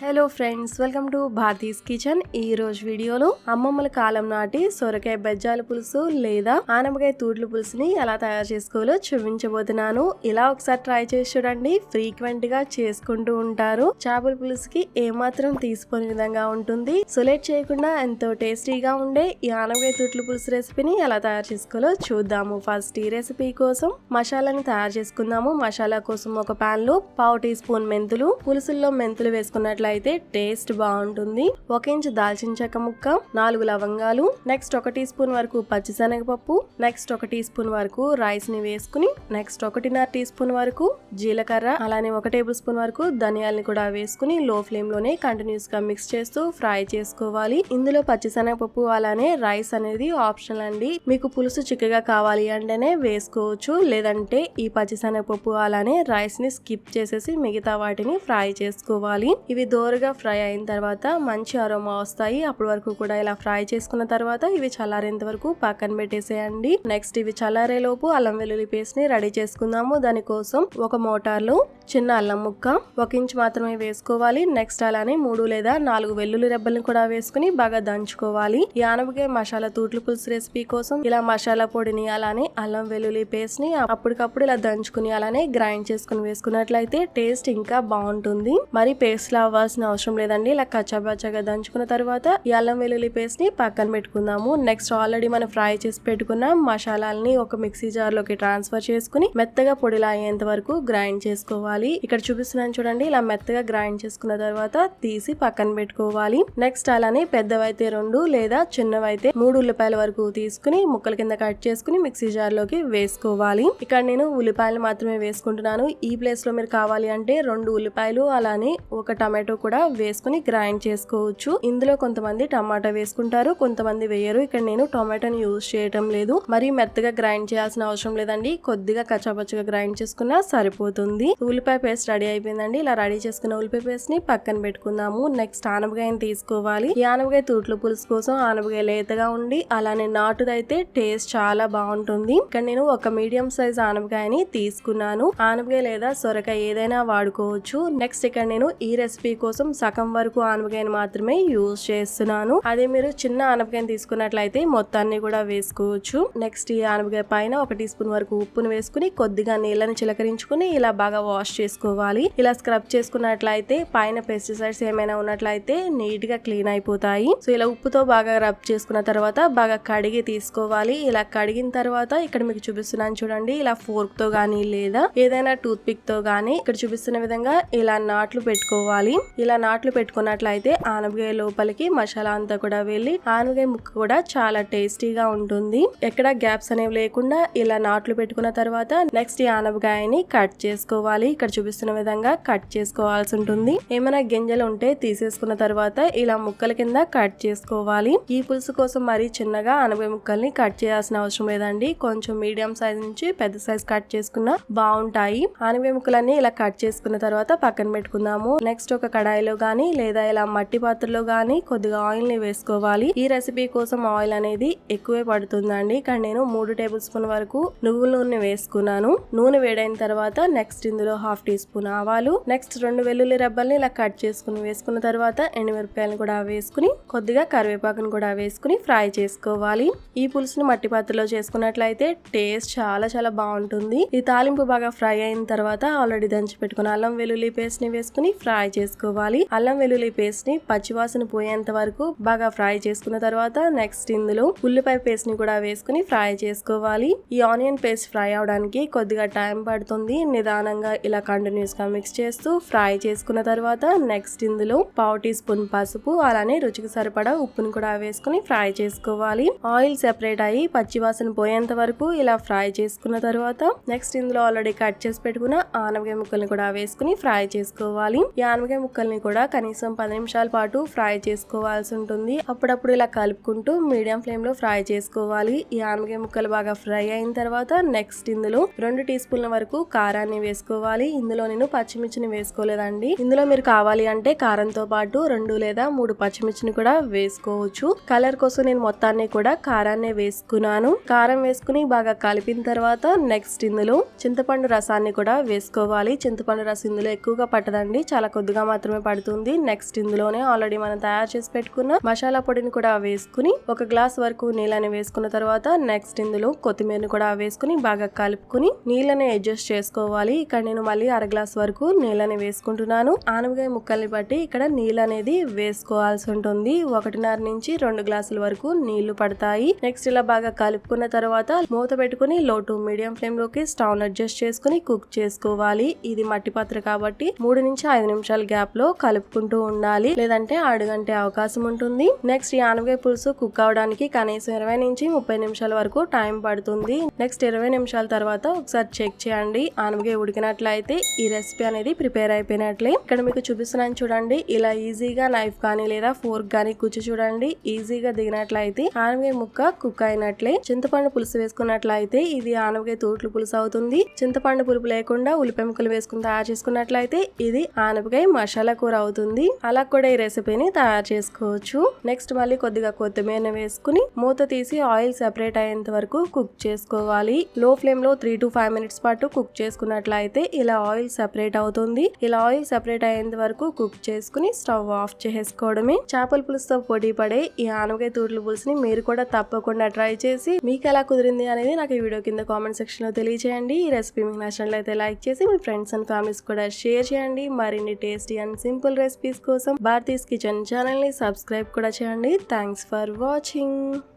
Hello friends, welcome to Bharati's kitchen. ఈ రోజు వీడియోలో అమ్మమ్మల కాలం నాటి సొరకాయ బెజ్జాల పులుసు లేదా ఆనపకాయ తూట్ల పులుసుని ఎలా తయారు చేసుకోవాలో చూపించబోతున్నాను. ఇలా ఒకసారి ట్రై చేసి చూడండి. ఫ్రీక్వెంట్ గా చేసుకుంటూ ఉంటారు. చేపల పులుసుకి ఏమాత్రం తీసిపోని విధంగా ఉంటుంది. సొలేట్ చేయకుండా ఎంతో టేస్టీగా ఉండే ఈ ఆనపకాయ తూట్ల పులుసు రెసిపీని ఎలా తయారు చేసుకోవాలో చూద్దాము. ఫస్ట్ ఈ రెసిపీ కోసం మసాలాని తయారు చేసుకుందాము. మసాలా కోసం ఒక పాన్ లో 1/2 టీ స్పూన్ మెంతులు, పులుసుల్లో మెంతులు వేసుకున్నట్లయితే టేస్ట్ బాగుంటుంది. 1 ఇంచ్ దాల్చిన చెక్క ముక్క, 4 లవంగాలు, నెక్స్ట్ 1 టీ స్పూన్ వరకు పచ్చిశనగపప్పు, నెక్స్ట్ 1 టీ స్పూన్ వరకు రైస్ ని వేసుకుని, నెక్స్ట్ 1.5 టీ స్పూన్ వరకు జీలకర్ర, అలానే 1 టేబుల్ స్పూన్ వరకు ధనియాలని కూడా వేసుకుని లో ఫ్లేమ్ లోనే కంటిన్యూస్ గా మిక్స్ చేస్తూ ఫ్రై చేసుకోవాలి. ఇందులో పచ్చిశనగపప్పు అలానే రైస్ అనేది ఆప్షనల్ అండి. మీకు పులుసు చిక్కగా కావాలి అంటేనే వేసుకోవచ్చు, లేదంటే ఈ పచ్చిశనగపప్పు అలానే రైస్ ని స్కిప్ చేసేసి మిగతా వాటిని ఫ్రై చేసుకోవాలి. ఇవి దోరగా ఫ్రై అయిన తర్వాత మంచి అరోమా వస్తాయి. అప్పటి వరకు కూడా ఇలా ఫ్రై చేసుకున్న తర్వాత ఇవి చల్లారేంత వరకు పక్కన పెట్టేసేయండి. నెక్స్ట్ ఇవి చల్లారే లోపు అల్లం వెల్లుల్లి పేస్ట్ ని రెడీ చేసుకుందాము. దానికోసం ఒక మోటార్ లో చిన్న అల్లం ముక్క 1 ఇంచ్ మాత్రమే వేసుకోవాలి. నెక్స్ట్ అలానే 3 లేదా 4 వెల్లుల్లి రెబ్బల్ని కూడా వేసుకుని బాగా దంచుకోవాలి. ఈ ఆనపకాయ మసాలా తూట్ల పులుసు రెసిపీ కోసం ఇలా మసాలా పొడిని అలానే అల్లం వెల్లుల్లి పేస్ట్ ని అప్పటికప్పుడు ఇలా దంచుకుని అలానే గ్రైండ్ చేసుకుని వేసుకున్నట్లయితే టేస్ట్ ఇంకా బాగుంటుంది. మరి పేస్ట్ లా అవ్వాల్సిన అవసరం లేదండి. ఇలా కచ్చాబచ్చాగా దంచుకున్న తర్వాత ఈ అల్లం వెల్లుల్లి పేస్ట్ ని పక్కన పెట్టుకుందాము. నెక్స్ట్ ఆల్రెడీ మనం ఫ్రై చేసి పెట్టుకున్న మసాలాలని ఒక మిక్సీ జార్ లోకి ట్రాన్స్ఫర్ చేసుకుని మెత్తగా పొడిలా అయ్యేంత వరకు గ్రైండ్ చేసుకోవాలి. ఇక్కడ చూపిస్తున్నాను చూడండి. ఇలా మెత్తగా గ్రైండ్ చేసుకున్న తర్వాత తీసి పక్కన పెట్టుకోవాలి. నెక్స్ట్ అలానే పెద్దవైతే 2 లేదా చిన్నవైతే 3 ఉల్లిపాయల వరకు తీసుకుని ముక్కల కింద కట్ చేసుకుని మిక్సీ జార్ లోకి వేసుకోవాలి. ఇక్కడ నేను ఉల్లిపాయలు మాత్రమే వేసుకుంటున్నాను. ఈ ప్లేస్ లో మీరు కావాలి అంటే 2 ఉల్లిపాయలు అలానే 1 టమాటో కూడా వేసుకుని గ్రైండ్ చేసుకోవచ్చు. ఇందులో కొంతమంది టమాటా వేసుకుంటారు, కొంతమంది వేయరు. ఇక్కడ నేను టొమాటోని యూజ్ చేయటం లేదు. మరి మెత్తగా గ్రైండ్ చేయాల్సిన అవసరం లేదండి. కొద్దిగా కచ్చాపచ్చగా గ్రైండ్ చేసుకున్నా సరిపోతుంది. ఉల్లిపాయ పేస్ట్ రెడీ అయిపోయిందండి. ఇలా రెడీ చేసుకున్న ఉల్లిపాయ పేస్ట్ ని పక్కన పెట్టుకుందాము. నెక్స్ట్ ఆనపకాయని తీసుకోవాలి. ఈ ఆనపకాయ తూట్ల పులుసు కోసం ఆనపకాయ లేతగా ఉండి అలానే నాటుదైతే టేస్ట్ చాలా బాగుంటుంది. ఇక్కడ నేను ఒక మీడియం సైజ్ ఆనపకాయని తీసుకున్నాను. ఆనపకాయ లేదా సొరకాయ ఏదైనా వాడుకోవచ్చు. నెక్స్ట్ ఇక్కడ నేను ఈ రెసిపీ కోసం సగం వరకు ఆనపకాయని మాత్రమే యూజ్ చేస్తున్నాను. అదే మీరు చిన్న ఆనపకాయని తీసుకున్నట్లయితే మొత్తాన్ని కూడా వేసుకోవచ్చు. నెక్స్ట్ ఈ ఆనపకాయ పైన 1 టీ స్పూన్ వరకు ఉప్పును వేసుకుని కొద్దిగా నీళ్ళని చిలకరించుకుని ఇలా బాగా వాష్ చేసుకోవాలి. ఇలా స్క్రబ్ చేసుకున్నట్లయితే పైన పెస్టిసైడ్స్ ఏమైనా ఉన్నట్లయితే నీట్ గా క్లీన్ అయిపోతాయి. సో ఇలా ఉప్పుతో బాగా రబ్ చేసుకున్న తర్వాత బాగా కడిగి తీసుకోవాలి. ఇలా కడిగిన తర్వాత ఇక్కడ మీకు చూపిస్తున్నాను చూడండి. ఇలా ఫోర్క్ తో గానీ లేదా ఏదైనా టూత్ పిక్ తో గానీ ఇక్కడ చూపిస్తున్న విధంగా ఇలా నాట్లు పెట్టుకోవాలి. ఇలా నాట్లు పెట్టుకున్నట్లయితే ఆనపకాయ లోపలికి మసాలా అంతా కూడా వెళ్ళి ఆనపకాయ ముక్క కూడా చాలా టేస్టీగా ఉంటుంది. ఎక్కడ గ్యాప్స్ అనేవి లేకుండా ఇలా నాట్లు పెట్టుకున్న తర్వాత నెక్స్ట్ ఈ ఆనపకాయని కట్ చేసుకోవాలి. ఇక్కడ చూపిస్తున్న విధంగా కట్ చేసుకోవాల్సి ఉంటుంది. ఏమైనా గింజలు ఉంటే తీసేసుకున్న తర్వాత ఇలా ముక్కల కింద కట్ చేసుకోవాలి. ఈ పులుసు కోసం మరీ చిన్నగా ఆనపకాయ ముక్కల్ని కట్ చేయాల్సిన అవసరం లేదండి. కొంచెం మీడియం సైజ్ నుంచి పెద్ద సైజ్ కట్ చేసుకున్నా బాగుంటాయి. ఆనపకాయ ముక్కలన్నీ ఇలా కట్ చేసుకున్న తర్వాత పక్కన పెట్టుకుందాము. నెక్స్ట్ ఒక కడాయిలో గానీ లేదా ఇలా మట్టి పాత్రలో గానీ కొద్దిగా ఆయిల్ ని వేసుకోవాలి. ఈ రెసిపీ కోసం ఆయిల్ అనేది ఎక్కువే పడుతుందండి. ఇక్కడ నేను 3 టేబుల్ స్పూన్ వరకు నువ్వుల నూనె వేసుకున్నాను. నూనె వేడైన తర్వాత నెక్స్ట్ ఇందులో 1/2 టీ స్పూన్ ఆవాలు, నెక్స్ట్ 2 వెల్లుల్లి రెబ్బల్ని ఇలా కట్ చేసుకుని వేసుకున్న తర్వాత ఎండుమిరపకాయలను కూడా వేసుకుని కొద్దిగా కరివేపాకును కూడా వేసుకుని ఫ్రై చేసుకోవాలి. ఈ పులుసుని మట్టి పాత్రలో చేసుకున్నట్లయితే టేస్ట్ చాలా చాలా బాగుంటుంది. ఈ తాలింపు బాగా ఫ్రై అయిన తర్వాత ఆల్రెడీ దంచి పెట్టుకున్న అల్లం వెల్లుల్లి పేస్ట్ ని వేసుకుని ఫ్రై చేసుకోవాలి. అల్లం వెల్లుల్లి పేస్ట్ ని పచ్చివాసన పోయేంత వరకు బాగా ఫ్రై చేసుకున్న తర్వాత నెక్స్ట్ ఇందులో ఉల్లిపాయ పేస్ట్ ని కూడా వేసుకుని ఫ్రై చేసుకోవాలి. ఈ ఆనియన్ పేస్ట్ ఫ్రై అవడానికి కొద్దిగా టైం పడుతుంది. నిదానంగా ఇలా కంటిన్యూస్ గా మిక్స్ చేస్తూ ఫ్రై చేసుకున్న తర్వాత నెక్స్ట్ ఇందులో 1/2 టీ స్పూన్ పసుపు అలానే రుచికి సరిపడా ఉప్పును కూడా వేసుకుని ఫ్రై చేసుకోవాలి. ఆయిల్ సెపరేట్ అయ్యి పచ్చివాసన పోయేంత వరకు ఇలా ఫ్రై చేసుకున్న తర్వాత నెక్స్ట్ ఇందులో ఆల్రెడీ కట్ చేసి పెట్టుకున్న ఆనపకాయ ముక్కల్ని కూడా వేసుకుని ఫ్రై చేసుకోవాలి. ఈ ఆనపకాయ ముక్కల్ని కూడా కనీసం 10 నిమిషాల పాటు ఫ్రై చేసుకోవాల్సి ఉంటుంది. అప్పుడప్పుడు ఇలా కలుపుకుంటూ మీడియం ఫ్లేమ్ లో ఫ్రై చేసుకోవాలి. ఈ ఆనపకాయ ముక్కలు బాగా ఫ్రై అయిన తర్వాత నెక్స్ట్ ఇందులో 2 టీ స్పూన్ల వరకు కారాన్ని వేసుకోవాలి. ఇందులో నేను పచ్చిమిర్చిని వేసుకోలేదండి. ఇందులో మీరు కావాలి అంటే కారంతో పాటు 2 లేదా 3 పచ్చిమిర్చిని కూడా వేసుకోవచ్చు. కలర్ కోసం నేను మొత్తాన్ని కూడా కారాన్ని వేసుకున్నాను. కారం వేసుకుని బాగా కలిపిన తర్వాత నెక్స్ట్ ఇందులో చింతపండు రసాన్ని కూడా వేసుకోవాలి. చింతపండు రసం ఇందులో ఎక్కువగా పట్టదండి, చాలా కొద్దిగా మాత్రం మాత్రమే పడుతుంది. నెక్స్ట్ ఇందులోనే ఆల్రెడీ మనం తయారు చేసి పెట్టుకున్న మసాలా పొడిని కూడా వేసుకుని 1 గ్లాస్ వరకు నీళ్ళని వేసుకున్న తర్వాత నెక్స్ట్ ఇందులో కొత్తిమీరని కూడా వేసుకుని బాగా కలుపుకుని నీళ్ళని అడ్జస్ట్ చేసుకోవాలి. ఇక్కడ నేను మళ్ళీ 1/2 గ్లాస్ వరకు నీళ్ళని వేసుకుంటున్నాను. ఆనపకాయ ముక్కల్ని బట్టి ఇక్కడ నీళ్ళు అనేది వేసుకోవాల్సి ఉంటుంది. 1.5 నుంచి 2 గ్లాసుల వరకు నీళ్లు పడతాయి. నెక్స్ట్ ఇలా బాగా కలుపుకున్న తర్వాత మూత పెట్టుకుని లో టు మీడియం ఫ్లేమ్ లోకి స్టవ్ అడ్జస్ట్ చేసుకుని కుక్ చేసుకోవాలి. ఇది మట్టి పాత్ర కాబట్టి 3 నుంచి 5 నిమిషాల గ్యాప్ లో కలుపుకుంటూ ఉండాలి, లేదంటే అడుగంటే అవకాశం ఉంటుంది. నెక్స్ట్ ఈ ఆనపకాయ పులుసు కుక్ అవడానికి కనీసం 20 నుంచి 30 నిమిషాల వరకు టైం పడుతుంది. నెక్స్ట్ 20 నిమిషాల తర్వాత ఒకసారి చెక్ చేయండి. ఆనపకాయ ఉడికినట్లయితే ఈ రెసిపీ అనేది ప్రిపేర్ అయిపోయినట్లే. ఇక్కడ మీకు చూపిస్తున్నాను చూడండి. ఇలా ఈజీగా నైఫ్ కానీ లేదా ఫోర్క్ కానీ కూర్చు చూడండి. ఈజీగా దిగినట్లయితే ఆనపకాయ ముక్క కుక్ అయినట్లే. చింతపండు పులుసు వేసుకున్నట్లయితే ఇది ఆనపకాయ తూట్లు పులుసు అవుతుంది. చింతపండు పులుపు లేకుండా ఉల్లిపాయ ముక్కలు వేసుకుని తయారు చేసుకున్నట్లయితే ఇది ఆనపకాయ మసాలా కూర అవుతుంది. అలా కూడా ఈ రెసిపీని తయారు చేసుకోవచ్చు. నెక్స్ట్ మళ్ళీ కొద్దిగా కొత్తిమీర వేసుకుని మూత తీసి ఆయిల్ సెపరేట్ అయ్యేంత వరకు కుక్ చేసుకోవాలి. లో ఫ్లేమ్ లో 3 to 5 మినిట్స్ పాటు కుక్ చేసుకున్నట్లయితే ఇలా ఆయిల్ సెపరేట్ అవుతుంది. ఇలా ఆయిల్ సెపరేట్ అయ్యేంత వరకు కుక్ చేసుకుని స్టవ్ ఆఫ్ చేసుకోవడమే. చేపల పులుసుతో పోటీ పడే ఈ ఆనపకాయ తూట్ల పులుసుని మీరు కూడా తప్పకుండా ట్రై చేసి మీకు ఎలా కుదిరింది అనేది నాకు ఈ వీడియో కింద కామెంట్ సెక్షన్ లో తెలియజేయండి. ఈ రెసిపీ మీకు నచ్చినట్లయితే లైక్ చేసి మీ ఫ్రెండ్స్ అండ్ ఫ్యామిలీస్ కూడా షేర్ చేయండి. మరిన్ని టేస్టీ అండ్ సింపుల్ రెసిపీస్ కోసం భారతీస్ కిచెన్ ఛానల్ ని సబ్స్క్రైబ్ కూడా చేయండి. Thanks for watching.